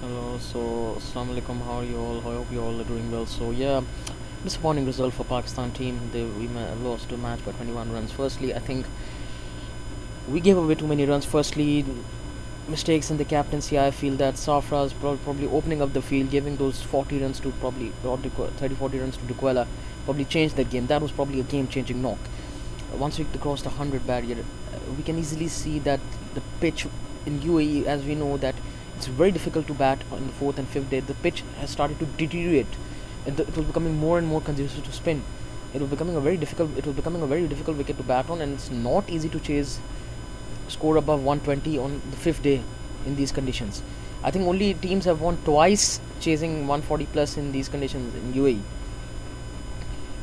Hello, so Assalamu alaikum. How are you all? I hope you all are doing well. So yeah, disappointing result for Pakistan team. Lost a match by 21 runs. Firstly, I think we gave away too many runs. Firstly, mistakes in the captaincy. I feel that Safra's probably opening up the field, giving those 40 runs to probably 30-40 runs to Duquela, probably changed the game. That was probably a game-changing knock. Once we crossed the 100 barrier, we can easily see that the pitch in UAE, as we know, that it's very difficult to bat on the fourth and fifth day. The pitch has started to deteriorate, and it was becoming more and more conducive to spin. It was becoming a very difficult wicket to bat on, and it's not easy to chase score above 120 on the fifth day in these conditions. I think only teams have won twice chasing 140 plus in these conditions in UAE.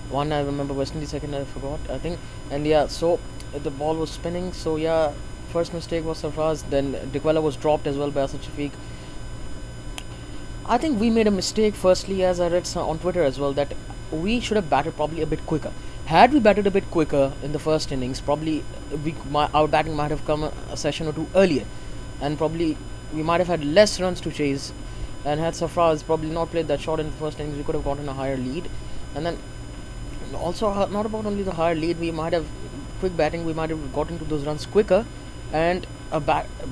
One I remember, West Indies, second I forgot, I think. And yeah, so the ball was spinning. So yeah, first mistake was Sarfraz. Then Dikwela was dropped as well by Asad Shafiq. I think we made a mistake. Firstly, as I read on Twitter as well, that we should have batted probably a bit quicker. Had we batted a bit quicker in the first innings, probably our batting might have come a session or two earlier, and probably we might have had less runs to chase. And had Sarfraz probably not played that shot in the first innings, we could have gotten a higher lead. And then also, not about only the higher lead, we might have quick batting, we might have gotten to those runs quicker, and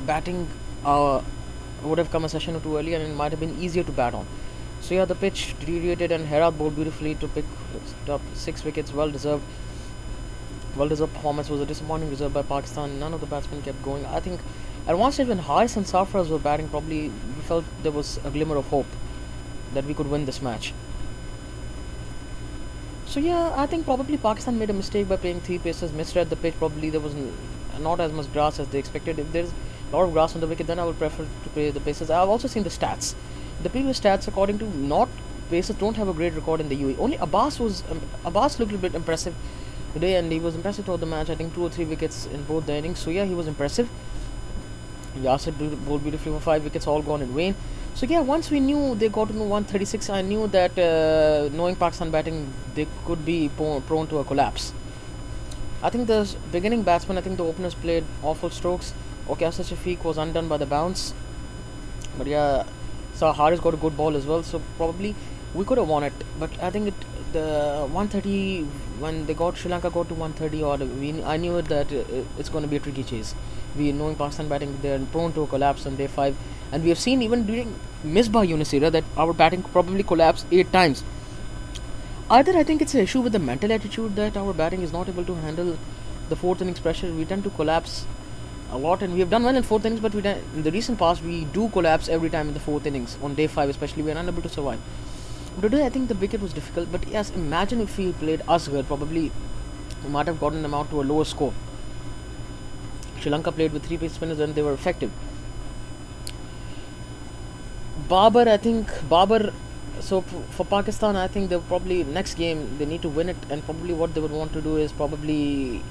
batting would have come a session or two earlier, and it might have been easier to bat on. So yeah, the pitch deteriorated, and Herat bowled beautifully to pick up 6 wickets. Well deserved performance. Was a disappointing result by Pakistan. None of the batsmen kept going. I think at one stage when Haris and Sarfraz were batting, probably we felt there was a glimmer of hope that we could win this match. So yeah, I think probably Pakistan made a mistake by playing 3 paces, misread the pitch. Probably there was not as much grass as they expected. If there's a lot of grass on the wicket, then I would prefer to play the paces. I've also seen the stats. The previous stats, according to not paces, don't have a great record in the UAE. Only Abbas looked a bit impressive today, and he was impressive throughout the match. I think 2 or 3 wickets in both the innings. So yeah, he was impressive. Yasir bowled beautifully for 5 wickets, all gone in vain. So yeah, once we knew they got to 136, I knew that knowing Pakistan batting, they could be prone to a collapse. I think the beginning batsmen, I think the openers played awful strokes. Okay, Asad Shafiq was undone by the bounce, but yeah, so Haris got a good ball as well. So probably we could have won it, but I think the 130 when Sri Lanka got to 130 odd, I knew that it's going to be a tricky chase. We knowing Pakistan batting, they're prone to a collapse on day 5, and we have seen even during Misbah Yunus era that our batting probably collapsed 8 times. Either I think it's an issue with the mental attitude that our batting is not able to handle the 4th innings pressure. We tend to collapse a lot, and we have done well in 4th innings, but in the recent past we do collapse every time in the 4th innings on day 5, especially we are unable to survive. Today I think the wicket was difficult, but yes, imagine if we played Asghar, probably we might have gotten them out to a lower score. Sri Lanka played with 3 pace spinners and they were effective. So for Pakistan, I think they'll probably next game they need to win it, and probably what they would want to do is probably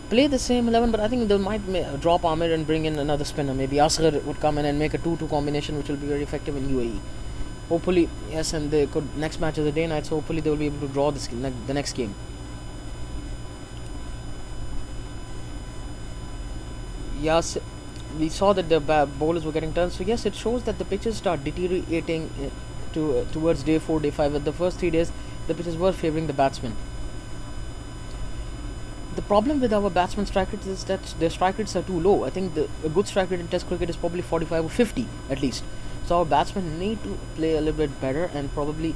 play the same 11, but I think they might drop Amir and bring in another spinner. Maybe Asghar would come in and make a 2-2 combination, which will be very effective in UAE. Hopefully, yes, and they could. Next match is the day night, so hopefully they will be able to draw the next game. Yes, we saw that the bowlers were getting turned. So yes, it shows that the pitches start deteriorating towards day 4, day 5. At the first 3 days, the pitches were favouring the batsmen. The problem with our batsmen strike rates is that their strike rates are too low. I think a good strike rate in Test cricket is probably 45 or 50 at least. So our batsmen need to play a little bit better and probably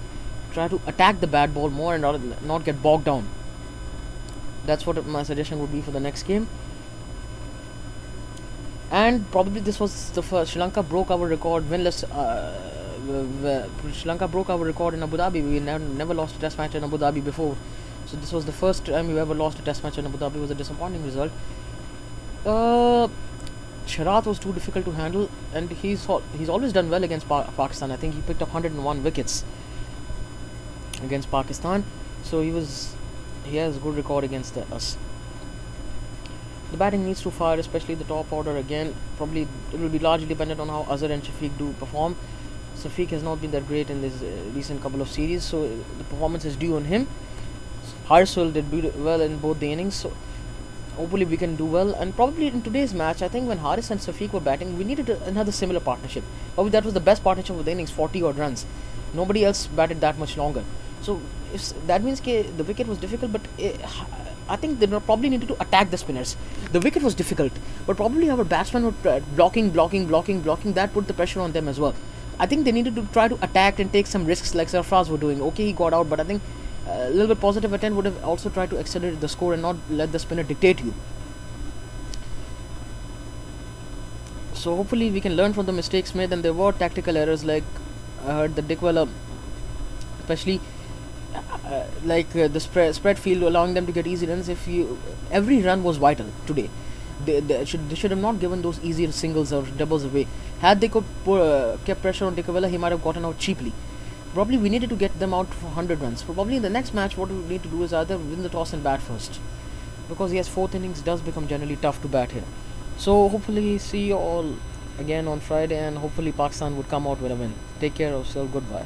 try to attack the bad ball more and not get bogged down. That's what my suggestion would be for the next game. And probably this was the first. Sri Lanka broke our record winless. Sri Lanka broke our record in Abu Dhabi. We never lost a Test match in Abu Dhabi before. So this was the first time we ever lost a Test match in Abu Dhabi. It was a disappointing result. Sharath was too difficult to handle, and he's always done well against Pakistan. I think he picked up 101 wickets against Pakistan, so he has a good record against us. The batting needs to fire, especially the top order. Again, probably it will be largely dependent on how Azhar and Shafiq do perform. Shafiq has not been that great in this recent couple of series, so the performance is due on him. Harsul did well in both the innings, so hopefully we can do well. And probably in today's match, I think when Haris and Safiq were batting, we needed another similar partnership. Probably that was the best partnership of the innings, 40 odd runs. Nobody else batted that much longer. So if that means the wicket was difficult, but I think they probably needed to attack the spinners. The wicket was difficult, but probably our batsmen were blocking. That put the pressure on them as well. I think they needed to try to attack and take some risks like Sarfraz were doing. Okay, he got out, but I think a little bit positive attempt would have also tried to accelerate the score and not let the spinner dictate you. So hopefully we can learn from the mistakes made, and there were tactical errors like I heard the Dickwella, especially the spread field, allowing them to get easy runs. Every run was vital today. They should have not given those easy singles or doubles away. Had they kept pressure on Dickwella, he might have gotten out cheaply. Probably we needed to get them out for 100 runs. Probably in the next match, what we need to do is either win the toss and bat first, because yes, fourth innings does become generally tough to bat here. So hopefully see you all again on Friday, and hopefully Pakistan would come out with a win. Take care of yourself. Goodbye.